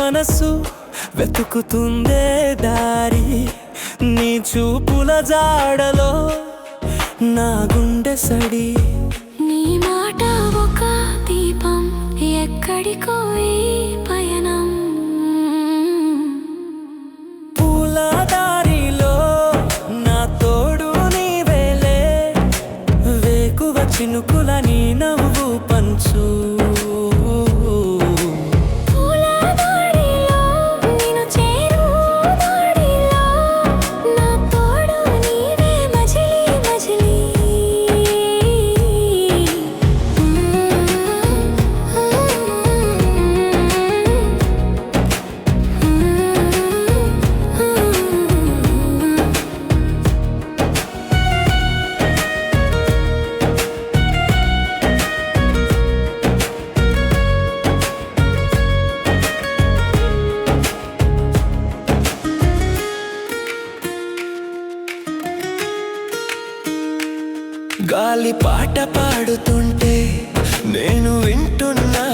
మనసు వెతుకుతుందే దారి, నీ చూపుల జాడలో నా గుండె సడి. నీ మాట ఒక దీపం, ఎక్కడికో ఈ పయనం. పూల దారిలో నా తోడు నీవేలే, వేకువ చినుకుల నీ నవ్వు పంచు. గాలి పాట పాడుతుంటే నేను వింటున్నా,